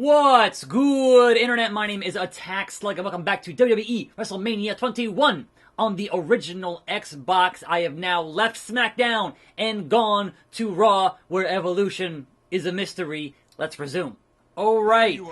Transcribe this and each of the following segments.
What's good, Internet? My name is Attack Slug, and welcome back to WWE WrestleMania 21. On the original Xbox, I have now left SmackDown and gone to Raw, where Evolution is a mystery. Let's resume. Alright,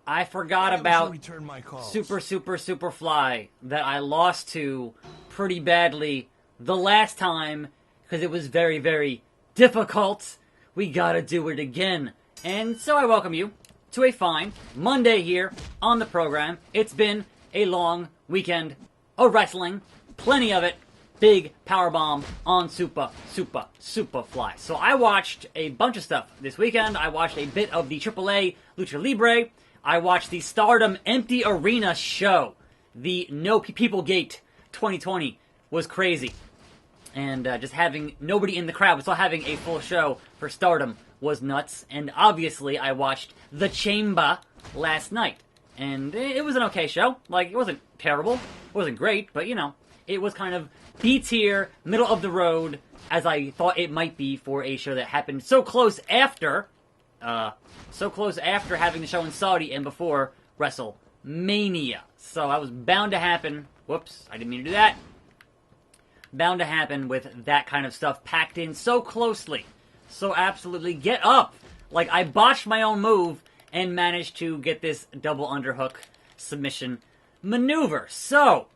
I forgot about Superfly that I lost to pretty badly the last time, because it was very, very difficult. We gotta do it again. And so I welcome you to a fine Monday here on the program. It's been a long weekend of wrestling. Plenty of it. Big powerbomb on Superfly. So I watched a bunch of stuff this weekend. I watched a bit of the AAA Lucha Libre. I watched the Stardom Empty Arena show. The No People Gate 2020 was crazy. And just having nobody in the crowd, but still having a full show for Stardom was nuts. And obviously, I watched The Chamber last night. And it was an okay show. Like, it wasn't terrible. It wasn't great, but, you know, it was kind of B-tier, middle of the road, as I thought it might be for a show that happened so close after having the show in Saudi and before WrestleMania. So I was bound to happen. Whoops, I didn't mean to do that. Bound to happen with that kind of stuff packed in so closely. So absolutely, get up! Like, I botched my own move and managed to get this double underhook submission maneuver. So,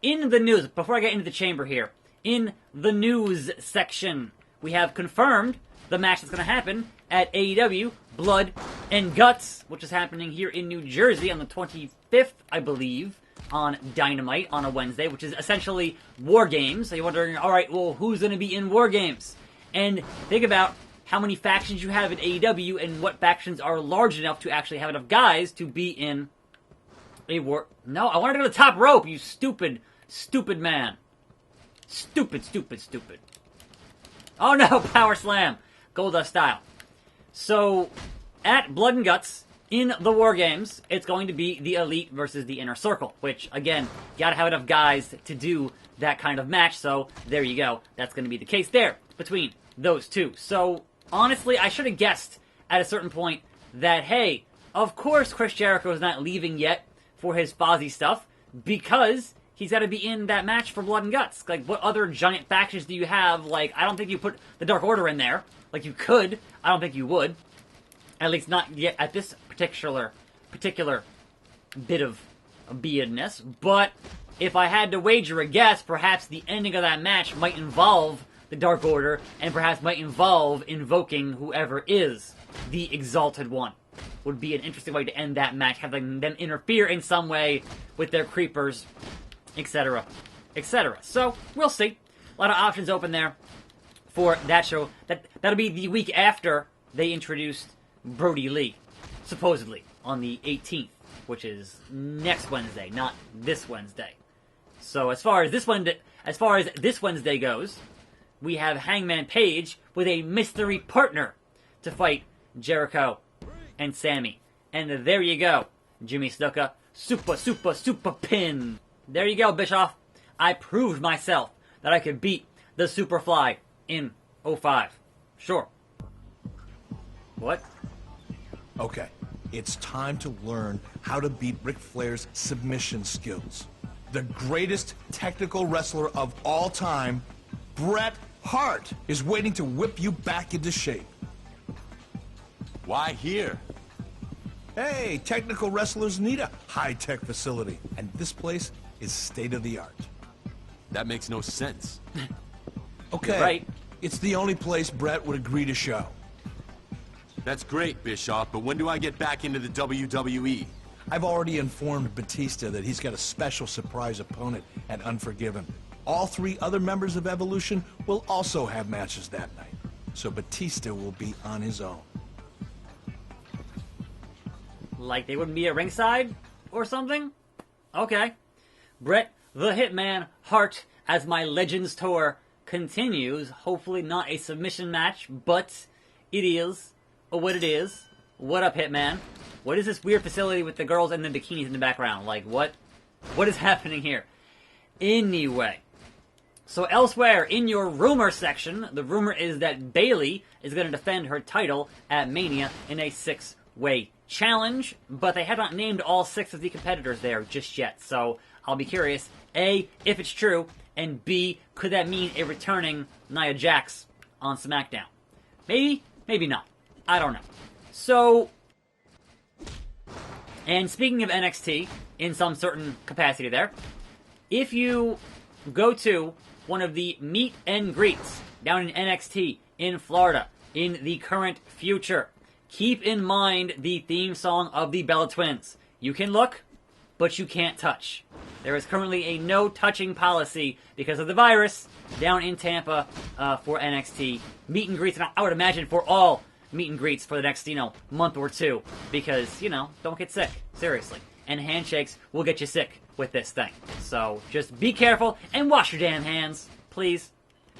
in the news, before I get into the chamber here, in the news section, we have confirmed the match that's going to happen at AEW Blood and Guts, which is happening here in New Jersey on the 25th, I believe, on Dynamite on a Wednesday, which is essentially War Games. So you're wondering, alright, well, who's going to be in War Games? And think about how many factions you have in AEW and what factions are large enough to actually have enough guys to be in a war. No, I wanted to go to the top rope, you stupid man. Stupid. Oh no, Power Slam. Goldust style. So, at Blood and Guts, in the War Games, it's going to be the Elite versus the Inner Circle, which, again, gotta have enough guys to do that kind of match, so there you go. That's going to be the case there between those two. So, honestly, I should have guessed at a certain point that, hey, of course Chris Jericho is not leaving yet for his Fozzy stuff, because he's got to be in that match for Blood and Guts. Like, what other giant factions do you have? Like, I don't think you put the Dark Order in there. Like, you could. I don't think you would. At least not yet at this particular bit of beardness. But if I had to wager a guess, perhaps the ending of that match might involve the Dark Order, and perhaps might involve invoking whoever is the Exalted One. Would be an interesting way to end that match, having them interfere in some way with their creepers, etc., etc. So, we'll see. A lot of options open there for that show. That'll be the week after they introduced Brody Lee, supposedly, on the 18th, which is next Wednesday, not this Wednesday. So, as far as this Wednesday goes, we have Hangman Page with a mystery partner to fight Jericho and Sammy. And there you go, Jimmy Snuka. Super pin. There you go, Bischoff. I proved myself that I could beat the Superfly in 05. Sure. What? Okay, it's time to learn how to beat Ric Flair's submission skills. The greatest technical wrestler of all time, Bret Hart, is waiting to whip you back into shape. Why here? Hey, technical wrestlers need a high-tech facility, and this place is state-of-the-art. That makes no sense. Okay, you're right. It's the only place Bret would agree to show. That's great, Bischoff, but when do I get back into the WWE? I've already informed Batista that he's got a special surprise opponent at Unforgiven. All three other members of Evolution will also have matches that night, so Batista will be on his own. Like they wouldn't be at ringside or something? Okay. Bret the Hitman Hart, as my Legends tour continues. Hopefully not a submission match, but it is what it is. What up, Hitman? What is this weird facility with the girls and the bikinis in the background? Like, what is happening here? Anyway. So elsewhere in your rumor section, the rumor is that Bayley is going to defend her title at Mania in a 6-way challenge, but they have not named all 6 of the competitors there just yet. So I'll be curious, A, if it's true, and B, could that mean a returning Nia Jax on SmackDown? Maybe, maybe not. I don't know. So, and speaking of NXT, in some certain capacity there, if you go to one of the meet and greets down in NXT in Florida in the current future, keep in mind the theme song of the Bella Twins. You can look, but you can't touch. There is currently a no touching policy because of the virus down in Tampa for NXT meet and greets, and I would imagine for all meet and greets for the next, month or two, because, don't get sick, seriously. And handshakes will get you sick with this thing. So just be careful and wash your damn hands, please,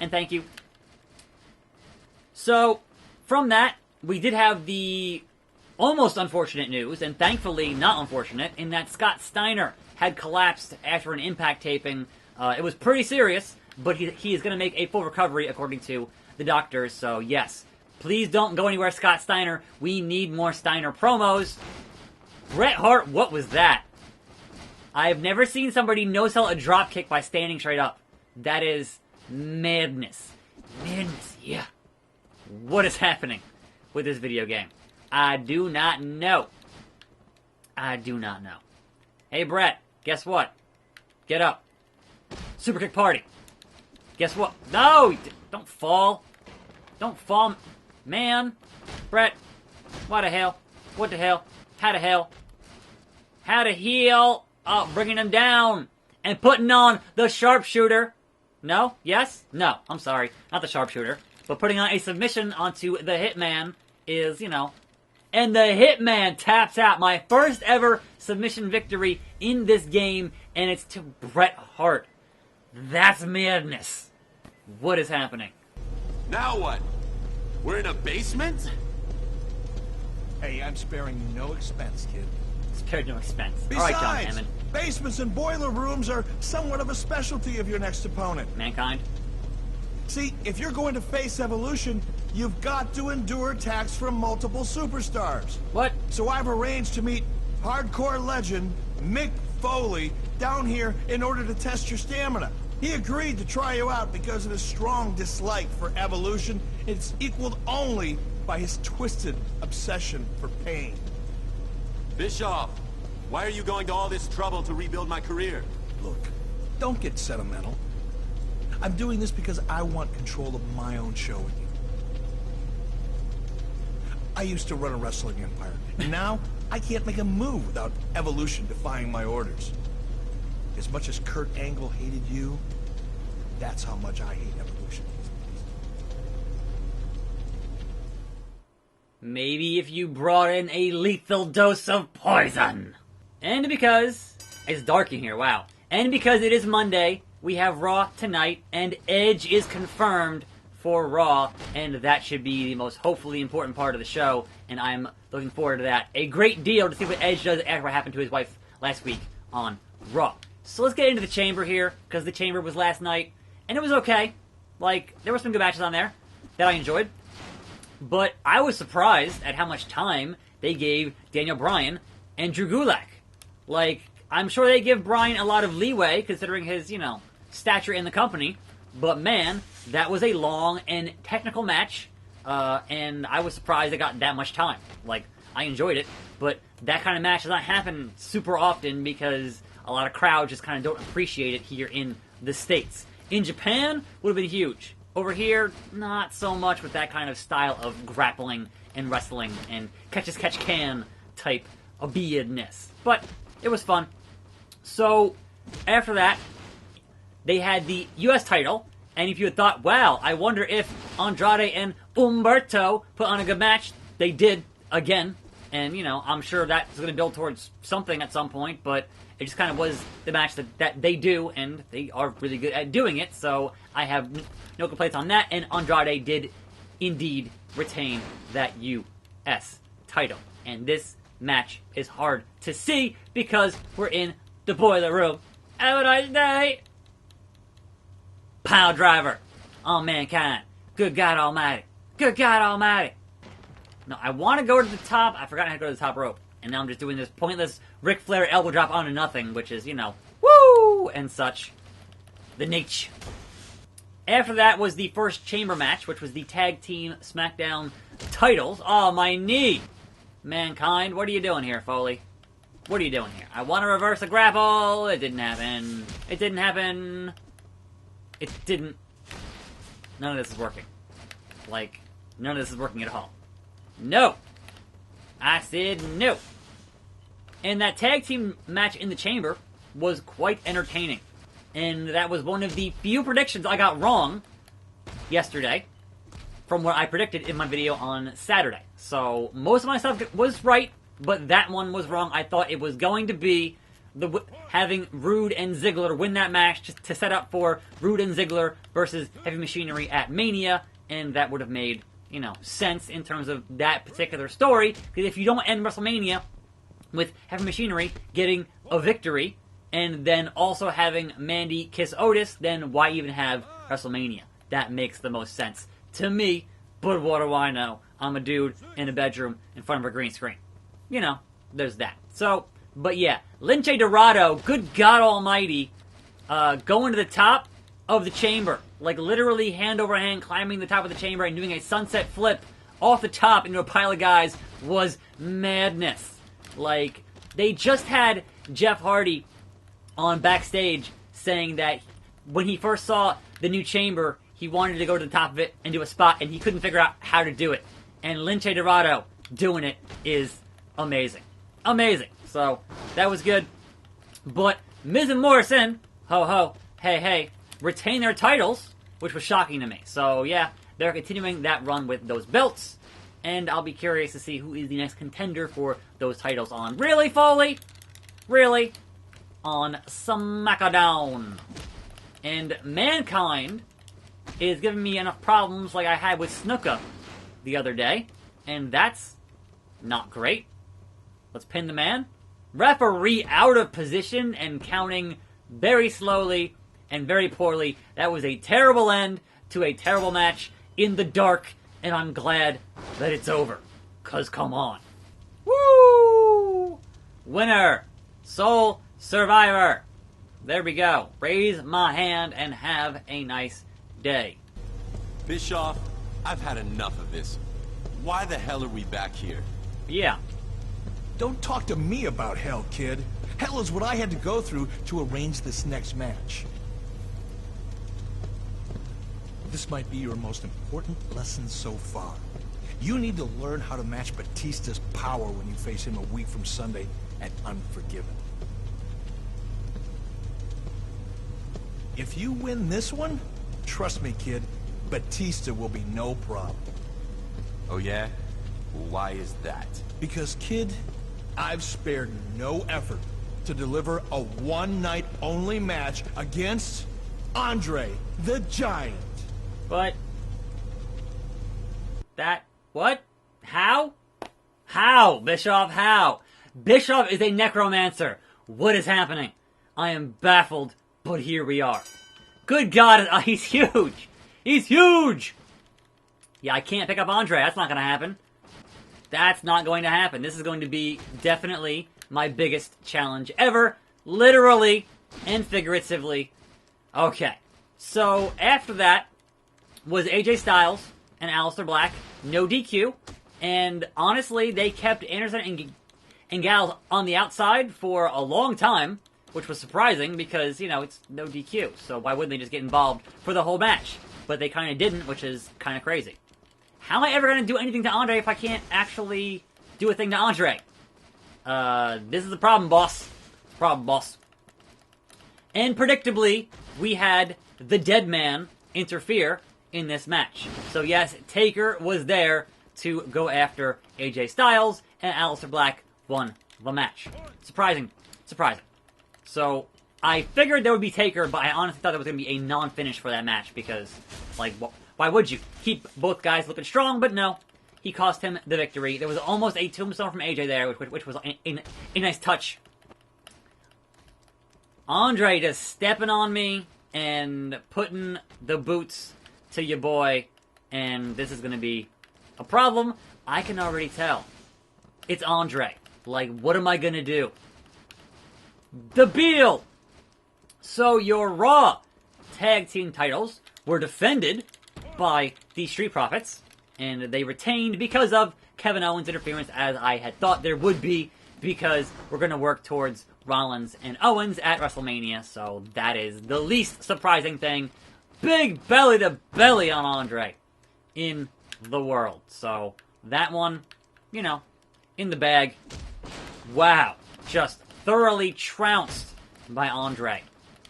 and thank you. So, from that, we did have the almost unfortunate news, and thankfully not unfortunate, in that Scott Steiner had collapsed after an Impact taping. It was pretty serious, but he is going to make a full recovery according to the doctors. So yes, please don't go anywhere, Scott Steiner. We need more Steiner promos. Bret Hart, what was that? I have never seen somebody no-sell a dropkick by standing straight up. That is madness. Madness, yeah. What is happening with this video game? I do not know. I do not know. Hey, Bret, guess what? Get up. Superkick party. Guess what? No! Don't fall. Don't fall. Man. Bret, what the hell? What the hell? How the hell? How to heal? Oh, bringing him down. And putting on the sharpshooter. No? Yes? No. I'm sorry. Not the sharpshooter. But putting on a submission onto the Hitman is, And the Hitman taps out. My first ever submission victory in this game. And it's to Bret Hart. That's madness. What is happening? Now what? We're in a basement? Hey, I'm sparing you no expense, kid. Spared no expense. Besides, all right, John Hammond. basements and boiler rooms are somewhat of a specialty of your next opponent. Mankind. See, if you're going to face Evolution, you've got to endure attacks from multiple superstars. What? So I've arranged to meet hardcore legend Mick Foley down here in order to test your stamina. He agreed to try you out because of his strong dislike for Evolution. It's equaled only by his twisted obsession for pain. Bischoff, why are you going to all this trouble to rebuild my career? Look, don't get sentimental. I'm doing this because I want control of my own show with you. I used to run a wrestling empire, and now I can't make a move without Evolution defying my orders. As much as Kurt Angle hated you, that's how much I hate Evolution. Maybe if you brought in a lethal dose of poison. And because it's dark in here, wow. And because it is Monday, we have Raw tonight, and Edge is confirmed for Raw, and that should be the most hopefully important part of the show, and I'm looking forward to that a great deal to see what Edge does after what happened to his wife last week on Raw. So let's get into the Chamber here, because the Chamber was last night, and it was okay. Like, there were some good matches on there that I enjoyed, but I was surprised at how much time they gave Daniel Bryan and Drew Gulak. Like, I'm sure they give Bryan a lot of leeway, considering his, stature in the company, but man, that was a long and technical match, and I was surprised it got that much time. Like, I enjoyed it, but that kind of match does not happen super often because a lot of crowds just kind of don't appreciate it here in the States. In Japan, would have been huge. Over here, not so much with that kind of style of grappling and wrestling and catch-as-catch-can type of beadness. But it was fun. So, after that, they had the U.S. title, and if you had thought, wow, I wonder if Andrade and Humberto put on a good match, they did, again. And, I'm sure that's going to build towards something at some point, but it just kind of was the match that they do, and they are really good at doing it, so I have no complaints on that, and Andrade did indeed retain that U.S. title. And this match is hard to see because we're in the boiler room. Have a nice day! Pile driver on Mankind. Good God Almighty. Good God Almighty. No, I want to go to the top. I forgot how to go to the top rope. And now I'm just doing this pointless Ric Flair elbow drop onto nothing, which is, you know, woo! And such. The niche. After that was the first chamber match, which was the Tag Team SmackDown titles. Oh, my knee! Mankind, what are you doing here, Foley? What are you doing here? I want to reverse a grapple. It didn't happen. It didn't happen. It didn't. None of this is working. Like, none of this is working at all. No! I said no. And that tag team match in the chamber was quite entertaining. And that was one of the few predictions I got wrong yesterday from what I predicted in my video on Saturday. So, most of my stuff was right, but that one was wrong. I thought it was going to be having Rude and Ziggler win that match to set up for Rude and Ziggler versus Heavy Machinery at Mania, and that would have made, you know, sense in terms of that particular story, because if you don't end WrestleMania with Heavy Machinery getting a victory, and then also having Mandy kiss Otis, then why even have WrestleMania? That makes the most sense to me, but what do I know? I'm a dude in a bedroom in front of a green screen. You know, there's that. So, but yeah, Lince Dorado, good God almighty, going to the top of the chamber. Like, literally hand over hand climbing the top of the chamber and doing a sunset flip off the top into a pile of guys was madness. Like, they just had Jeff Hardy on backstage saying that when he first saw the new chamber, he wanted to go to the top of it and do a spot, and he couldn't figure out how to do it. And Lince Dorado doing it is amazing. Amazing. So, that was good. But Miz and Morrison, ho ho, hey hey, retain their titles, which was shocking to me. So, yeah, they're continuing that run with those belts. And I'll be curious to see who is the next contender for those titles on. Really, Foley? Really? On SmackDown. And Mankind is giving me enough problems like I had with Snuka the other day. And that's not great. Let's pin the man. Referee out of position and counting very slowly and very poorly. That was a terrible end to a terrible match in the dark, and I'm glad that it's over. 'Cause come on. Woo! Winner! Sole Survivor! There we go. Raise my hand and have a nice day. Bischoff, I've had enough of this. Why the hell are we back here? Yeah. Don't talk to me about hell, kid. Hell is what I had to go through to arrange this next match. This might be your most important lesson so far. You need to learn how to match Batista's power when you face him a week from Sunday at Unforgiven. If you win this one, trust me, kid, Batista will be no problem. Oh yeah? Why is that? Because, kid, I've spared no effort to deliver a one-night-only match against Andre the Giant. But that, what? How? How, Bischoff, how? Bischoff is a necromancer. What is happening? I am baffled, but here we are. Good God, he's huge. He's huge. Yeah, I can't pick up Andre. That's not going to happen. That's not going to happen. This is going to be definitely my biggest challenge ever. Literally and figuratively. Okay. So, after that was AJ Styles and Aleister Black. No DQ. And honestly, they kept Anderson and Gallows on the outside for a long time, which was surprising because, you know, it's no DQ. So why wouldn't they just get involved for the whole match? But they kind of didn't, which is kind of crazy. How am I ever going to do anything to Andre if I can't actually do a thing to Andre? This is the problem, boss. Problem, boss. And predictably, we had the Dead Man interfere in this match. So yes, Taker was there to go after AJ Styles, and Aleister Black won the match. Surprising. Surprising. So, I figured there would be Taker, but I honestly thought there was going to be a non-finish for that match, because, like, why would you? Keep both guys looking strong, but no. He cost him the victory. There was almost a tombstone from AJ there, which was a nice touch. Andre just stepping on me and putting the boots to your boy, and this is going to be a problem. I can already tell. It's Andre. Like, what am I gonna do? The Beal! So your Raw tag team titles were defended by the Street Profits, and they retained because of Kevin Owens' interference, as I had thought there would be, because we're going to work towards Rollins and Owens at WrestleMania, so that is the least surprising thing. Big belly to belly on Andre in the world. So that one, you know, in the bag. Wow. Just thoroughly trounced by Andre.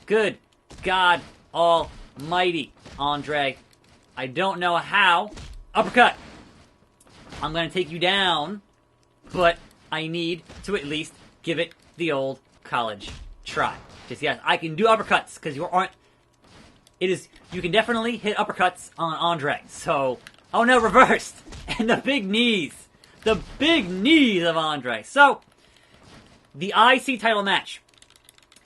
Good God almighty, Andre. I don't know how. Uppercut. I'm going to take you down, but I need to at least give it the old college try. Just yes, I can do uppercuts because you aren't. You can definitely hit uppercuts on Andre. So, oh no, reversed, and the big knees of Andre. So, the IC title match,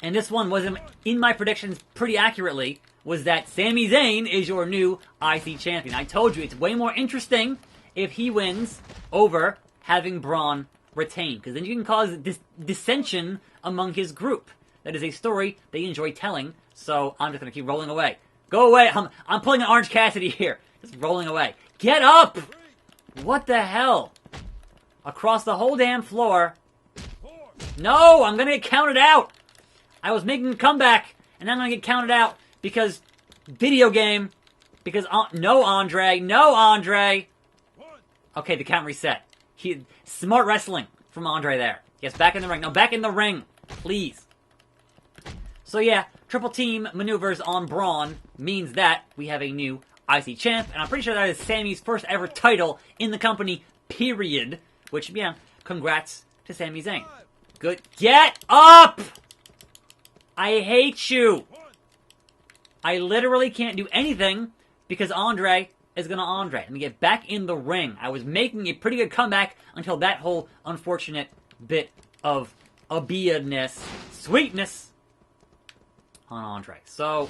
and this one was in my predictions pretty accurately, was that Sami Zayn is your new IC champion. I told you it's way more interesting if he wins over having Braun retain, because then you can cause dissension among his group. That is a story they enjoy telling, so I'm just going to keep rolling away. Go away! I'm pulling an Orange Cassidy here. Just rolling away. Get up! What the hell? Across the whole damn floor. No! I'm going to get counted out! I was making a comeback, and I'm going to get counted out because video game. Because no Andre. No Andre! Okay, the count reset. Smart wrestling from Andre there. Yes, back in the ring. No, back in the ring. Please. So yeah, triple team maneuvers on Braun means that we have a new IC champ, and I'm pretty sure that is Sami's first ever title in the company, period. Which, yeah, congrats to Sami Zayn. Good. Get up! I hate you! I literally can't do anything because Andre is gonna Andre. Let me get back in the ring. I was making a pretty good comeback until that whole unfortunate bit of Abia-ness, sweetness on Andre. So,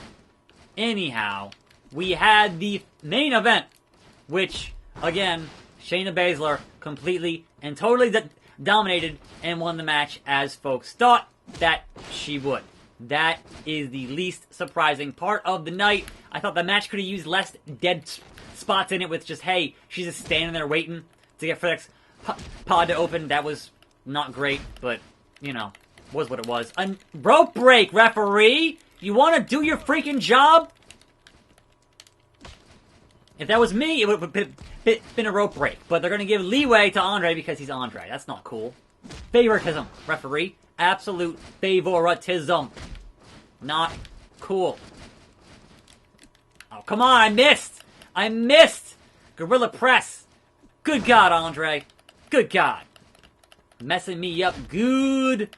anyhow, we had the main event, which, again, Shayna Baszler completely and totally dominated and won the match as folks thought that she would. That is the least surprising part of the night. I thought the match could have used less dead spots in it with just, hey, she's just standing there waiting to get FedEx pod to open. That was not great, but, you know, was what it was. A rope break, referee! You want to do your freaking job? If that was me, it would have been a rope break. But they're going to give leeway to Andre because he's Andre. That's not cool. Favoritism, referee. Absolute favoritism. Not cool. Oh, come on, I missed! I missed! Gorilla Press. Good God, Andre. Good God. Messing me up good.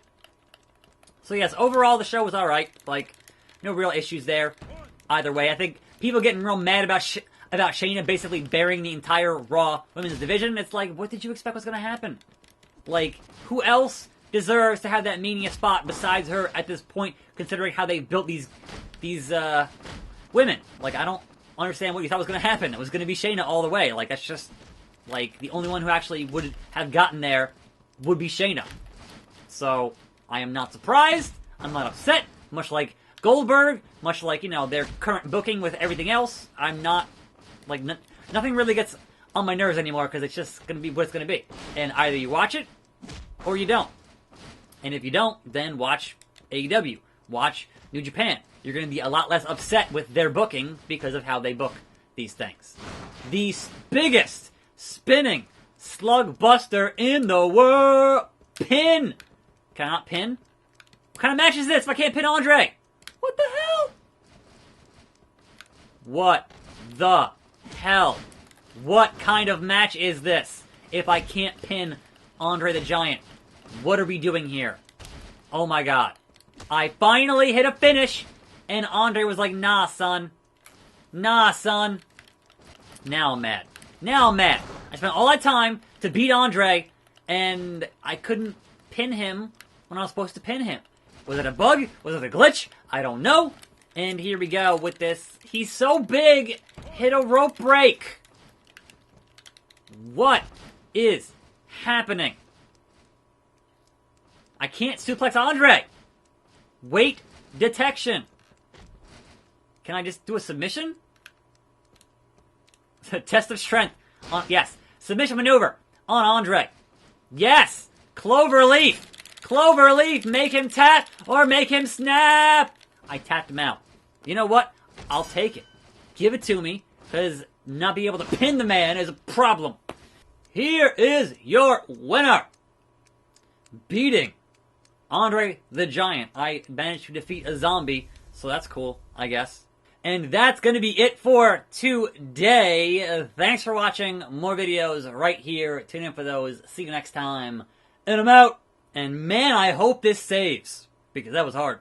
So yes, overall the show was alright. Like, no real issues there. Either way, I think people getting real mad about Shayna basically burying the entire Raw Women's Division. It's like, what did you expect was going to happen? Like, who else deserves to have that Mania spot besides her at this point, considering how they built these women? Like, I don't understand what you thought was going to happen. It was going to be Shayna all the way. Like, that's just, like, the only one who actually would have gotten there would be Shayna. So, I am not surprised. I'm not upset. Much like Goldberg, much like, you know, their current booking with everything else, I'm not, like, nothing really gets on my nerves anymore because it's just going to be what it's going to be. And either you watch it or you don't. And if you don't, then watch AEW. Watch New Japan. You're going to be a lot less upset with their booking because of how they book these things. The biggest spinning slug buster in the world. Pin. Can I not pin? What kind of match is this if I can't pin Andre? What the hell? What the hell? What kind of match is this if I can't pin Andre the Giant? What are we doing here? Oh my God. I finally hit a finish, and Andre was like, nah, son. Nah, son. Now I'm mad. Now I'm mad. I spent all that time to beat Andre, and I couldn't pin him when I was supposed to pin him. Was it a bug? Was it a glitch? I don't know. And here we go with this. He's so big. Hit a rope break. What is happening? I can't suplex Andre. Weight detection. Can I just do a submission? Test of strength. Yes. Submission maneuver on Andre. Yes. Cloverleaf. Cloverleaf. Make him tap or make him snap. I tapped him out. You know what? I'll take it. Give it to me, because not being able to pin the man is a problem. Here is your winner. Beating Andre the Giant. I managed to defeat a zombie, so that's cool, I guess. And that's going to be it for today. Thanks for watching. More videos right here. Tune in for those. See you next time. And I'm out. And man, I hope this saves, because that was hard.